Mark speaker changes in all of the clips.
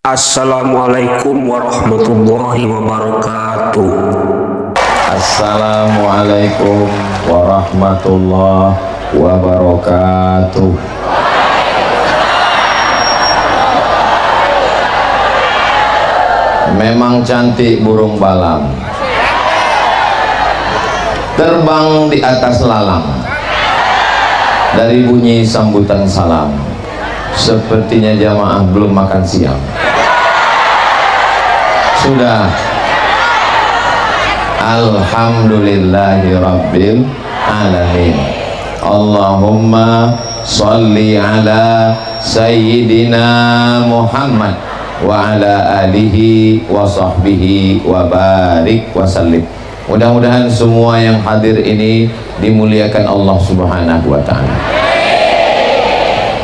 Speaker 1: Assalamualaikum warahmatullahi wabarakatuh.
Speaker 2: Assalamualaikum warahmatullahi wabarakatuh. Memang cantik burung balang, terbang di atas lalang. Dari bunyi sambutan salam, sepertinya jamaah belum makan siang. Sudah. Alhamdulillahi rabbil alamin. Allahumma salli ala sayyidina Muhammad wa ala alihi wa sahbihi wa barik wa sallim. Mudah-mudahan semua yang hadir ini dimuliakan Allah subhanahu wa ta'ala.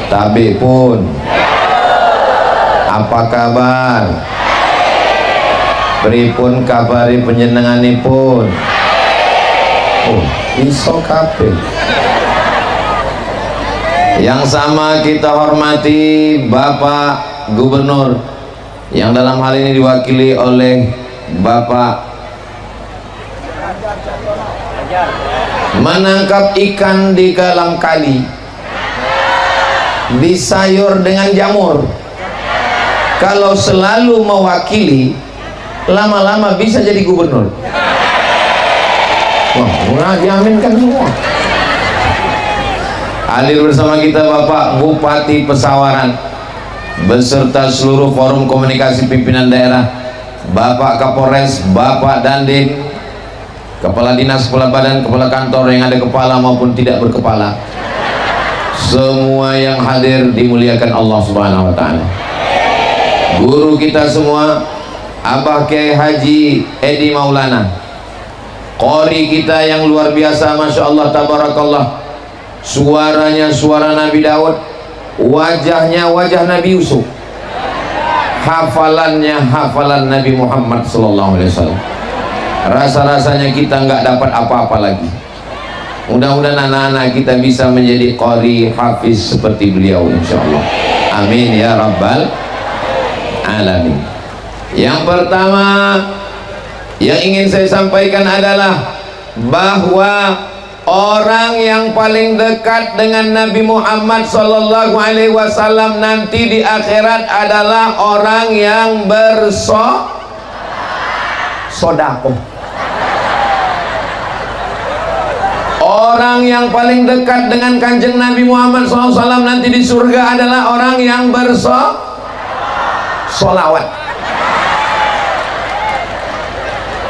Speaker 2: Tabi pun, apa kabar? Pripun kabari penyenenganipun? Oh, iso kabeh. Yang sama kita hormati Bapak Gubernur, yang dalam hal ini diwakili oleh Bapak menangkap ikan di dalam kali, disayur dengan jamur. Kalau selalu mewakili, lama-lama bisa jadi gubernur. Wah, diaminkan semua. Hadir bersama kita Bapak Bupati Pesawaran beserta seluruh forum komunikasi pimpinan daerah, Bapak Kapolres, Bapak Dandim, Kepala Dinas, Kepala Badan, Kepala Kantor yang ada kepala maupun tidak berkepala. Semua yang hadir dimuliakan Allah Subhanahu wa ta'ala. Guru kita semua, Abah Kiai Haji Edi Maulana, qori kita yang luar biasa, Masya Allah, tabarakallah. Suaranya suara Nabi Daud, wajahnya wajah Nabi Yusuf, hafalannya hafalan Nabi Muhammad sallallahu alaihi wasallam. Rasa-rasanya kita nggak dapat apa-apa lagi. Mudah-mudahan anak-anak kita bisa menjadi qori hafiz seperti beliau insyaallah. Amin ya rabbal alamin. Yang pertama yang ingin saya sampaikan adalah bahwa orang yang paling dekat dengan Nabi Muhammad sallallahu alaihi wasallam nanti di akhirat adalah orang yang bersedekah. Orang yang paling dekat dengan kanjeng Nabi Muhammad SAW nanti di surga adalah orang yang bersolawat.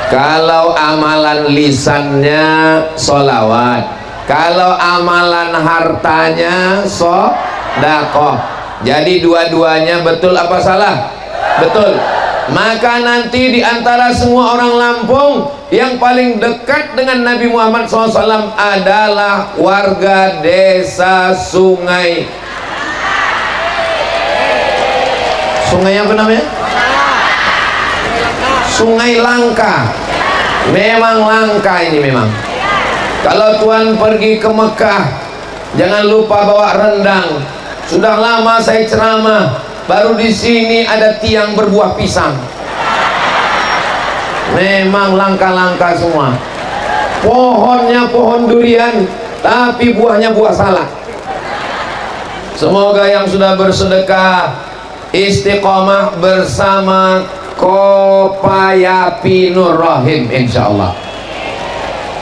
Speaker 2: Kalau amalan lisannya solawat, kalau amalan hartanya sedekah. Jadi dua-duanya betul apa salah? Betul. Maka nanti di antara semua orang Lampung yang paling dekat dengan Nabi Muhammad SAW adalah warga desa Sungai. Sungai apa namanya? Sungai Langka. Memang langka ini memang. Kalau Tuhan pergi ke Mekah, jangan lupa bawa rendang. Sudah lama saya ceramah, baru di sini ada tiang berbuah pisang. Memang langka-langka semua. Pohonnya pohon durian, tapi buahnya buah salak. Semoga yang sudah bersedekah istiqomah bersama Kopayapi Nur Rahim insyaallah.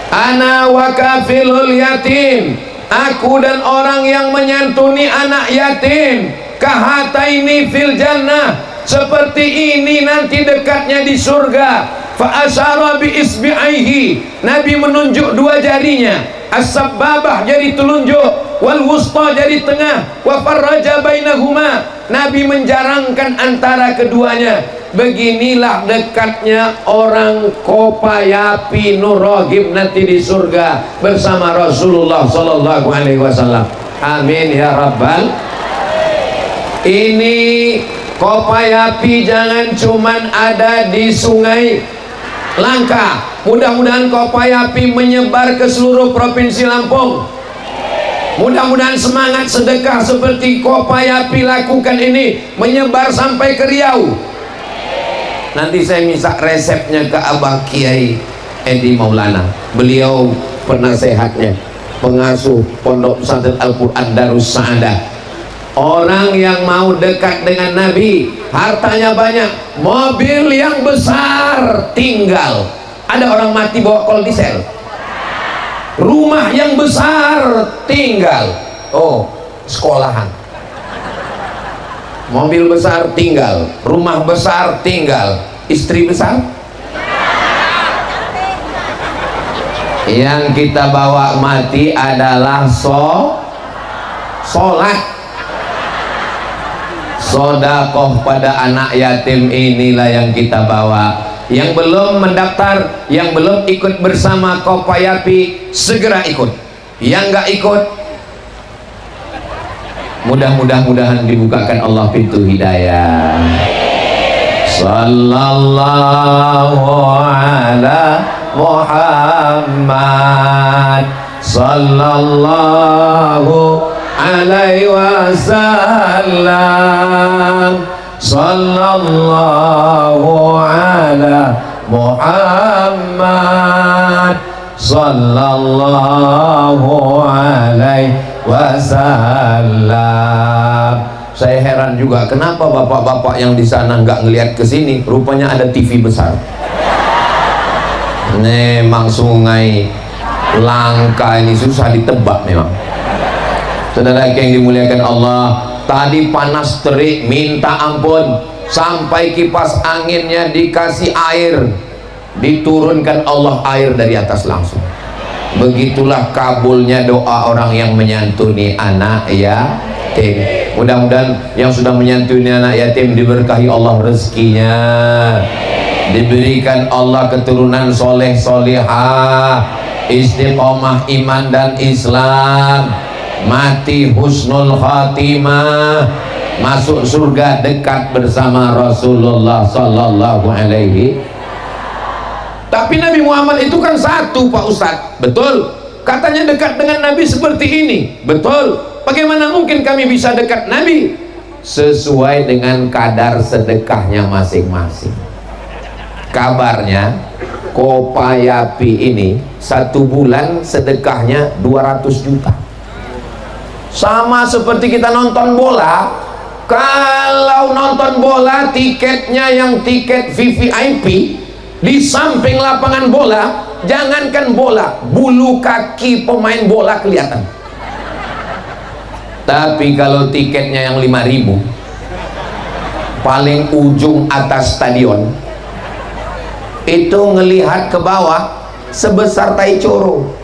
Speaker 2: Ana wa kafilul yatim, aku dan orang yang menyantuni anak yatim, kahataini fil jannah, seperti ini nanti dekatnya di surga. Fa asyara bi isbi'aihi, Nabi menunjuk dua jarinya, as-sababah jari telunjuk, wal wusta jari tengah, wa farraja bainahuma, Nabi menjarangkan antara keduanya. Beginilah dekatnya orang Kopayapi Nur Rahim nanti di surga bersama Rasulullah sallallahu alaihi wasallam. Amin ya rabbal. Ini Kopayapi jangan cuman ada di Sungai Langka, mudah-mudahan Kopayapi menyebar ke seluruh provinsi Lampung. Mudah-mudahan semangat sedekah seperti Kopayapi lakukan ini menyebar sampai ke Riau. Nanti saya minta resepnya ke Abah Kiai Edi Maulana. Beliau penasehatnya, pengasuh Pondok Pesantren Al-Quran Darus Saadah. Orang yang mau dekat dengan Nabi, hartanya banyak, mobil yang besar tinggal. Ada orang mati bawa kol diesel. Rumah yang besar tinggal. Oh, sekolahan. Mobil besar tinggal, rumah besar tinggal, istri besar. Yang kita bawa mati adalah sholat. Sodakoh pada anak yatim inilah yang kita bawa. Yang belum mendaftar, yang belum ikut bersama Kopayapi, segera ikut. Yang nggak ikut, mudah-mudahan dibukakan Allah pintu hidayah. Sallallahu ala Muhammad, sallallahu alaihi wasallam, sallallahu ala Muhammad, sallallahu alaihi wasallam. Saya heran juga kenapa bapak-bapak yang di sana nggak ngelihat ke sini, rupanya ada TV besar. Memang sungai langka ini susah ditebak memang. Saudara yang dimuliakan Allah, tadi panas terik minta ampun, sampai kipas anginnya dikasih air, diturunkan Allah air dari atas langsung. Begitulah kabulnya doa orang yang menyantuni anak yatim. Mudah-mudahan yang sudah menyantuni anak yatim diberkahi Allah rezekinya, diberikan Allah keturunan soleh solihah, istiqomah iman dan Islam, mati husnul khatimah, masuk surga dekat bersama Rasulullah sallallahu alaihi. Tapi Nabi Muhammad itu kan satu Pak Ustadz, betul. Katanya dekat dengan Nabi seperti ini, betul. Bagaimana mungkin kami bisa dekat Nabi? Sesuai dengan kadar sedekahnya masing-masing. Kabarnya Kopayapi ini 1 bulan sedekahnya 200 juta. Sama seperti kita nonton bola. Kalau nonton bola tiketnya yang tiket VVIP, di samping lapangan bola, jangankan bola, bulu kaki pemain bola kelihatan. Tapi kalau tiketnya yang 5.000, paling ujung atas stadion, itu ngelihat ke bawah sebesar tai coro.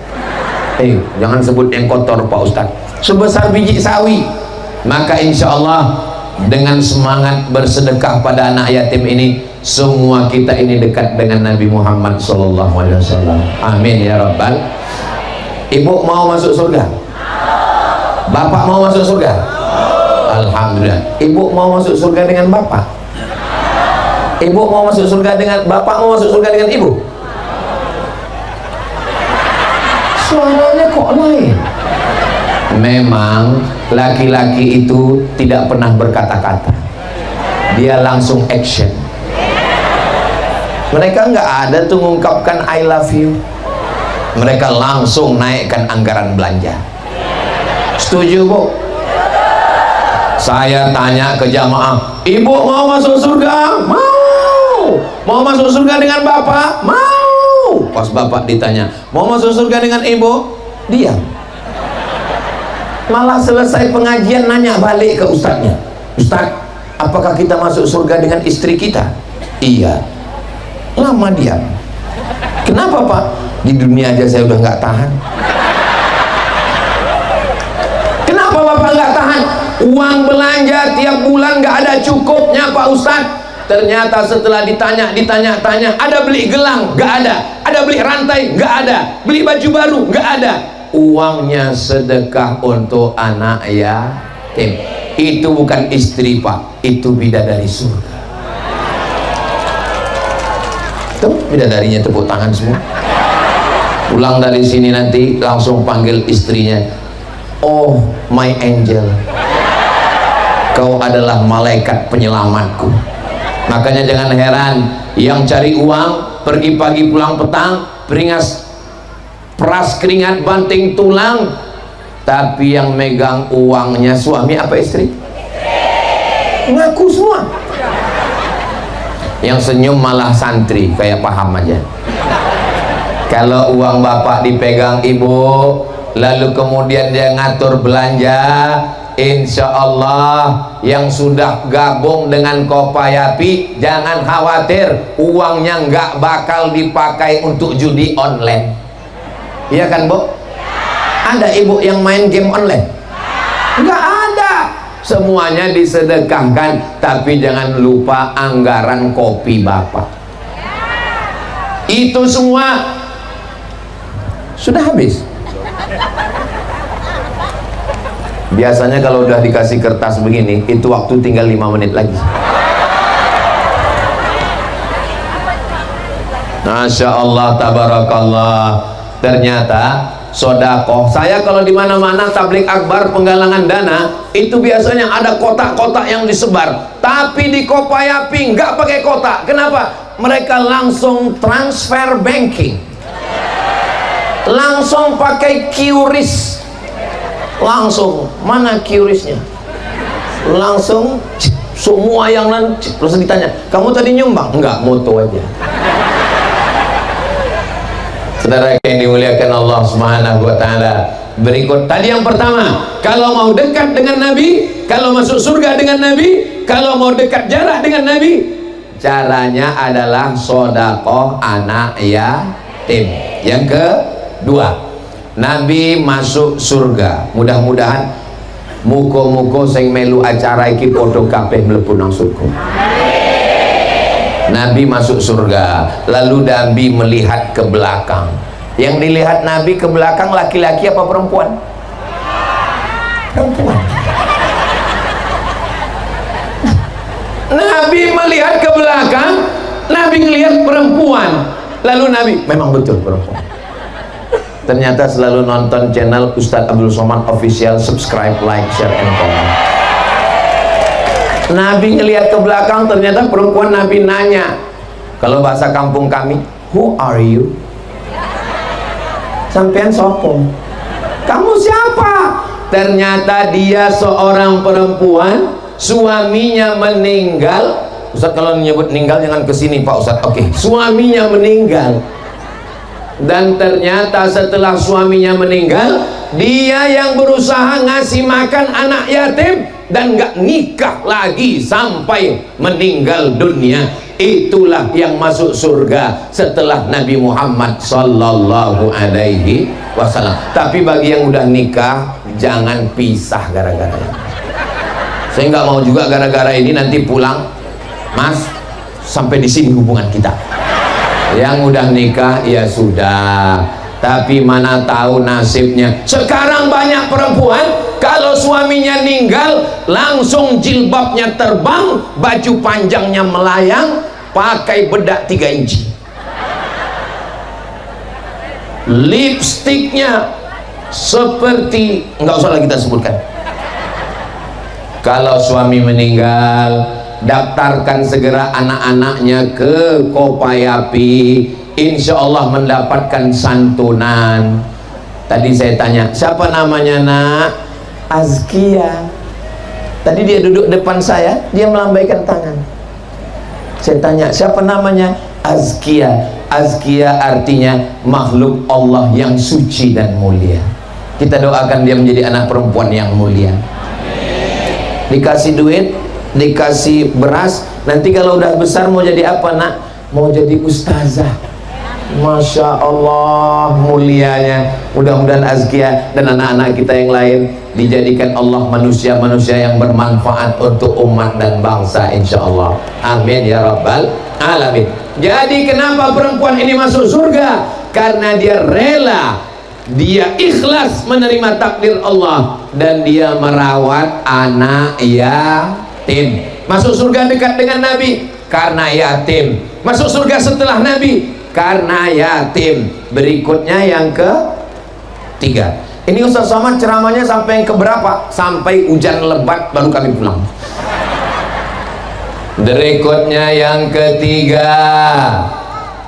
Speaker 2: Jangan sebut yang kotor Pak Ustadz, sebesar biji sawi. Maka insya Allah dengan semangat bersedekah pada anak yatim ini, semua kita ini dekat dengan Nabi Muhammad SAW. Amin ya Rabbal. Ibu mau masuk surga? Bapak mau masuk surga? Alhamdulillah. Ibu mau masuk surga dengan bapak? Ibu mau masuk surga dengan bapak? Mau masuk surga dengan ibu? Suaranya kok lain? Memang laki-laki itu tidak pernah berkata-kata, dia langsung action. Mereka nggak ada tuh mengungkapkan I love you, mereka langsung naikkan anggaran belanja. Setuju Bu? Saya tanya ke jamaah, ibu mau masuk surga? Mau. Mau masuk surga dengan bapak? Mau. Pas bapak ditanya, mau masuk surga dengan ibu? Diam. Malah selesai pengajian nanya balik ke ustadznya, Ustadz, apakah kita masuk surga dengan istri kita? Iya. Lama diam. Kenapa Pak? Di dunia aja saya udah nggak tahan. Kenapa Bapak nggak tahan? Uang belanja tiap bulan nggak ada cukupnya Pak Ustadz. Ternyata setelah ditanya, ada beli gelang? Nggak ada. Ada beli rantai? Nggak ada. Beli baju baru? Nggak ada. Uangnya sedekah untuk anak yatim. Itu bukan istri Pak, itu bidadari surga. Tuh bidadarinya tepuk tangan semua. Pulang dari sini nanti langsung panggil istrinya, Oh my angel, kau adalah malaikat penyelamatku. Makanya jangan heran yang cari uang pergi pagi pulang petang, beringas peras keringat banting tulang, tapi yang megang uangnya suami apa istri? Ngaku semua. Yang senyum malah santri, kayak paham aja. Kalau uang bapak dipegang ibu, lalu kemudian dia ngatur belanja, insya Allah yang sudah gabung dengan Kopayapi jangan khawatir, uangnya nggak bakal dipakai untuk judi online. Iya kan Bu? Ada ibu yang main game online? Nggak ada. Semuanya disedekahkan, tapi jangan lupa anggaran kopi bapak. Itu semua sudah habis. Biasanya kalau udah dikasih kertas begini, itu waktu tinggal 5 menit lagi. Masya Allah, tabarakallah. Ternyata sodakoh, saya kalau di mana-mana tablik akbar penggalangan dana, itu biasanya ada kotak-kotak yang disebar. Tapi di Kopayapi nggak pakai kotak. Kenapa? Mereka langsung transfer banking, langsung pakai QRIS. Langsung, mana QRIS-nya? Langsung semua yang nanti terus ditanya, kamu tadi nyumbang? Enggak, moto aja. Saudara yang dimuliakan Allah Subhanahu wa taala. Berikut tadi yang pertama, kalau mau dekat dengan Nabi, kalau masuk surga dengan Nabi, kalau mau dekat jarak dengan Nabi, caranya adalah sedekah anak yatim. Yang kedua, Nabi masuk surga. Mudah-mudahan muko-muko sing melu acara iki padha kabeh mlebu nang surga. Nabi masuk surga, lalu Nabi melihat ke belakang. Yang dilihat Nabi ke belakang laki-laki apa perempuan? Perempuan. Nabi melihat ke belakang, Nabi melihat perempuan. Lalu Nabi, memang betul perempuan. Ternyata selalu nonton channel Ustadz Abdul Somad Official, subscribe, like, share, and comment. Nabi ngelihat ke belakang, ternyata perempuan. Nabi nanya, kalau bahasa kampung kami, who are you? Sampean sopo? Kamu siapa? Ternyata dia seorang perempuan, suaminya meninggal. Ustadz kalau menyebut meninggal jangan kesini Pak Ustadz. Oke, suaminya meninggal. Dan ternyata setelah suaminya meninggal, dia yang berusaha ngasih makan anak yatim dan nggak nikah lagi sampai meninggal dunia. Itulah yang masuk surga setelah Nabi Muhammad sallallahu alaihi wasallam. Tapi bagi yang udah nikah, jangan pisah gara-gara ini. Saya nggak mau juga gara-gara ini nanti pulang, Mas, sampai di sini hubungan kita. Yang udah nikah ya sudah, tapi mana tahu nasibnya. Sekarang banyak perempuan kalau suaminya meninggal langsung jilbabnya terbang, baju panjangnya melayang, pakai bedak 3 inci, lipstiknya seperti, nggak usah lagi kita sebutkan. Kalau suami meninggal, daftarkan segera anak-anaknya ke Kopayapi, insya Allah mendapatkan santunan. Tadi saya tanya, siapa namanya nak? Azkia. Tadi dia duduk depan saya, dia melambaikan tangan. Saya tanya, siapa namanya? Azkia. Azkia artinya makhluk Allah yang suci dan mulia. Kita doakan dia menjadi anak perempuan yang mulia. Dikasih duit, dikasih beras, nanti kalau udah besar mau jadi apa nak? Mau jadi ustazah. Masya Allah mulianya. Mudah-mudahan Azkia dan anak-anak kita yang lain dijadikan Allah manusia-manusia yang bermanfaat untuk umat dan bangsa, insya Allah. Amin ya rabbal alamin. Jadi kenapa perempuan ini masuk surga? Karena dia rela, dia ikhlas menerima takdir Allah, dan dia merawat anak yatim. Masuk surga dekat dengan Nabi karena yatim. Masuk surga setelah Nabi karena yatim. Berikutnya yang ketiga, Ini Ustaz Somad ceramahnya sampai ke berapa? Sampai hujan lebat baru kami pulang. Berikutnya yang ketiga,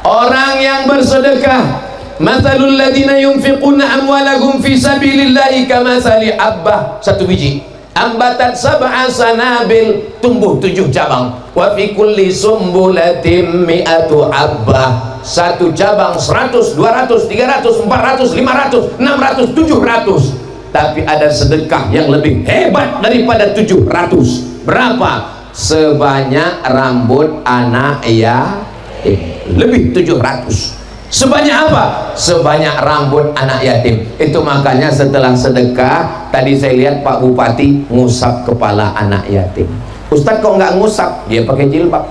Speaker 2: orang yang bersedekah. Mathalul ladina yunfiquna amwalahum fi sabilillahi kamathali habbah, satu biji ambatat sab'a sanabil, tumbuh 7 cabang, wa fi kulli sumbulatin mi'atu habbah, satu cabang 100, 200, 300, 400, 500, 600, 700. Tapi ada sedekah yang lebih hebat daripada 700. Berapa? Sebanyak rambut anak yatim. Lebih 700. Sebanyak apa? Sebanyak rambut anak yatim. Itu makanya setelah sedekah, tadi saya lihat Pak Bupati ngusap kepala anak yatim. Ustadz kok nggak ngusap? Dia pakai jilbab.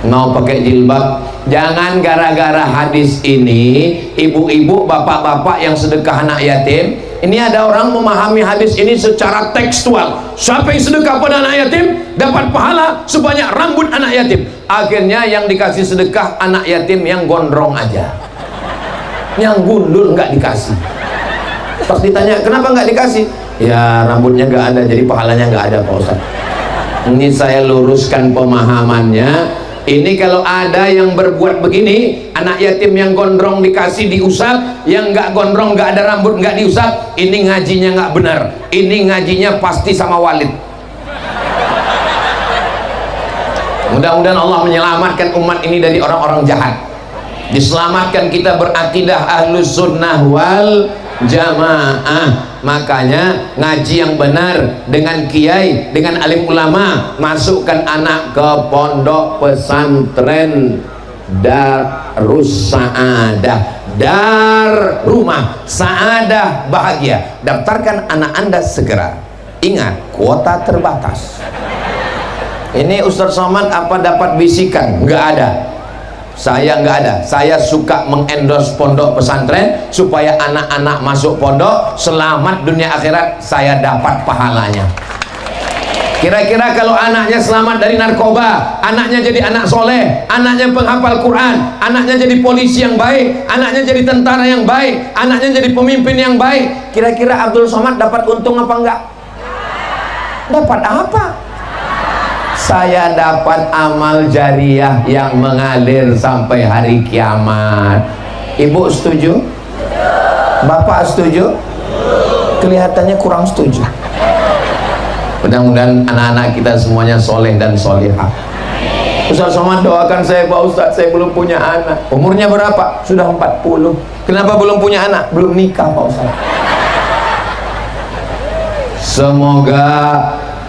Speaker 2: Mau pakai jilbab. Jangan gara-gara hadis ini, ibu-ibu, bapak-bapak yang sedekah anak yatim, ini ada orang memahami hadis ini secara tekstual. Siapa yang sedekah pada anak yatim dapat pahala sebanyak rambut anak yatim. Akhirnya yang dikasih sedekah anak yatim yang gondrong aja, yang gundul nggak dikasih. Pas ditanya kenapa nggak dikasih, ya rambutnya nggak ada, jadi pahalanya nggak ada Pak Ustaz. Ini saya luruskan pemahamannya. Ini kalau ada yang berbuat begini, anak yatim yang gondrong dikasih diusap, yang nggak gondrong, nggak ada rambut, nggak diusap, ini ngajinya nggak benar. Ini ngajinya pasti sama Walid. Mudah-mudahan Allah menyelamatkan umat ini dari orang-orang jahat. Diselamatkan kita berakidah ahlus sunnah wal jamaah. Makanya ngaji yang benar dengan kiai, dengan alim ulama, masukkan anak ke pondok pesantren Darus Saadah, dar rumah, saadah bahagia. Daftarkan anak Anda segera. Ingat, kuota terbatas. Ini Ustaz Somad apa dapat bisikan? Nggak ada. Saya nggak ada. Saya suka mengendorse pondok pesantren supaya anak-anak masuk pondok selamat dunia akhirat, saya dapat pahalanya. Kira-kira kalau anaknya selamat dari narkoba, anaknya jadi anak soleh, anaknya penghafal Quran, anaknya jadi polisi yang baik, anaknya jadi tentara yang baik, anaknya jadi pemimpin yang baik, kira-kira Abdul Somad dapat untung apa enggak? Dapat apa? Saya dapat amal jariah yang mengalir sampai hari kiamat. Ibu setuju? Bapak setuju? Kelihatannya kurang setuju. Mudah-mudahan anak-anak kita semuanya soleh dan solihah. Ustaz Somad doakan saya Pak Ustaz, saya belum punya anak. Umurnya berapa? Sudah 40. Kenapa belum punya anak? Belum nikah Pak Ustaz. Semoga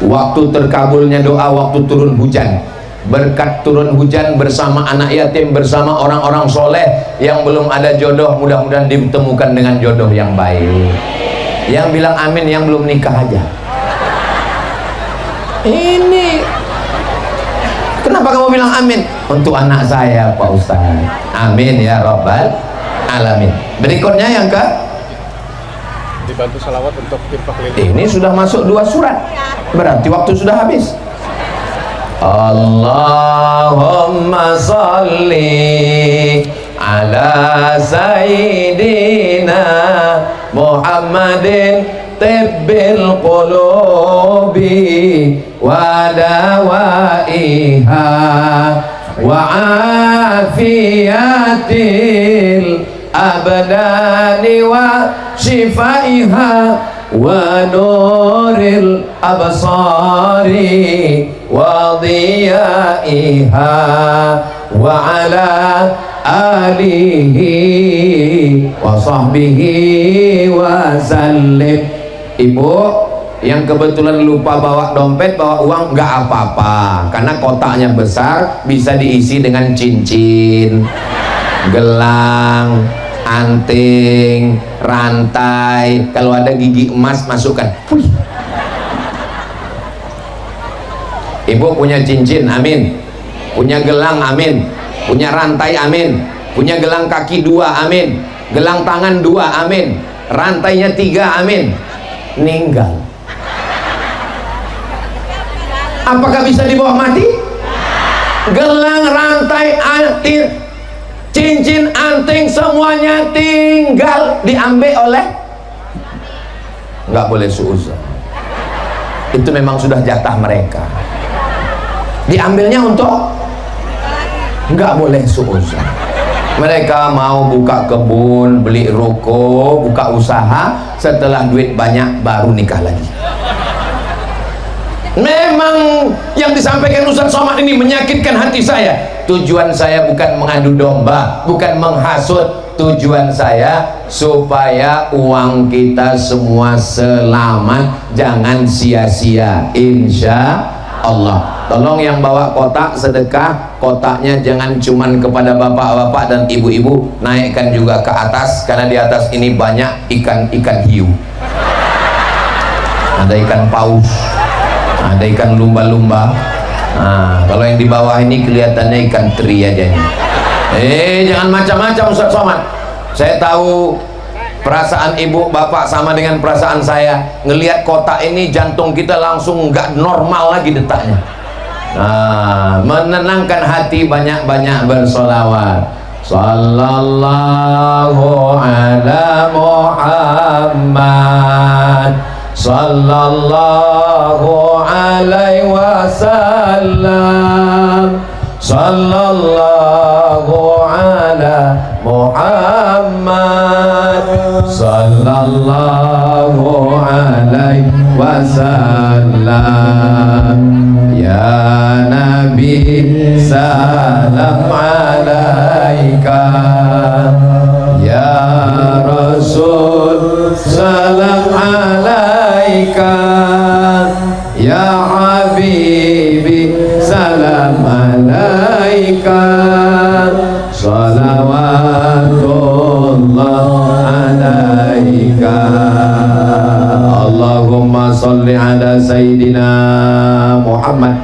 Speaker 2: waktu terkabulnya doa, waktu turun hujan, berkat turun hujan bersama anak yatim, bersama orang-orang soleh yang belum ada jodoh, mudah-mudahan ditemukan dengan jodoh yang baik. Yang bilang amin yang belum nikah aja. Ini kenapa kamu bilang amin? Untuk anak saya Pak Ustaz. Amin ya Rabbal Alamin. Berikutnya yang ke,
Speaker 3: dibantu salawat untuk infak lilin.
Speaker 2: ini sudah masuk 2 surat, berarti waktu sudah habis. Allahumma salli ala sayyidina Muhammadin tibbil qulubi wa dawaiha wa afiyatil abdani wa shifaiha wa nuril absari wa dhiyaiha wa ala alihi wa sahbihi wa sallim. Ibu yang kebetulan lupa bawa dompet, bawa uang, nggak apa-apa, karena kotaknya besar, bisa diisi dengan cincin, gelang, anting, rantai. Kalau ada gigi emas masukkan. Ibu punya cincin, amin. Punya gelang, amin. Punya rantai, amin. Punya gelang kaki 2, amin. Gelang tangan 2, amin. Rantainya 3, amin. Meninggal. Apakah bisa dibawa mati? Gelang, rantai, anting, cincin, anting, semuanya tinggal diambil oleh nggak boleh suuzon. Itu memang sudah jatah mereka, diambilnya untuk nggak boleh suuzon. Mereka mau buka kebun, beli ruko, buka usaha, setelah duit banyak baru nikah lagi. Memang yang disampaikan Ustaz Somad ini menyakitkan hati saya. Tujuan saya bukan mengadu domba, bukan menghasut. Tujuan saya supaya uang kita semua selamat, jangan sia-sia, insya Allah. Tolong yang bawa kotak sedekah, kotaknya jangan cuman kepada bapak-bapak dan ibu-ibu, naikkan juga ke atas, karena di atas ini banyak ikan-ikan hiu. Ada ikan paus, ada ikan lumba-lumba. Nah, kalau yang di bawah ini kelihatannya ikan teri aja ini. Jangan macam-macam Ustaz Somad. Saya tahu perasaan ibu bapak sama dengan perasaan saya. Ngelihat kotak ini jantung kita langsung nggak normal lagi detaknya. Nah, menenangkan hati, banyak-banyak bersolawat. Sallallahu ala Muhammad, sallallahu alaihi wasallam, sallallahu ala Muhammad, sallallahu alaihi wasallam. Ya Nabi salam alaika, ya Rasul salam alaika, ya Habibi salam alaika, salawatullah alaika. Allahumma salli ala Sayyidina Muhammad.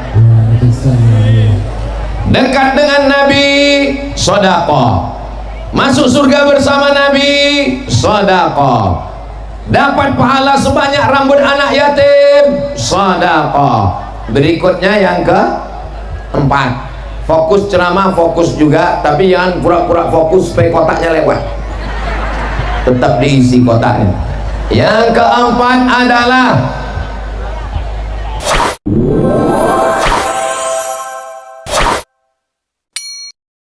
Speaker 2: Dekat dengan Nabi, sedekah. Masuk surga bersama Nabi, sedekah. Dapat pahala sebanyak rambut anak yatim, sedekah. Berikutnya yang keempat, fokus ceramah, fokus juga, tapi jangan pura-pura fokus supaya kotaknya lewat, tetap diisi kotaknya. Yang keempat adalah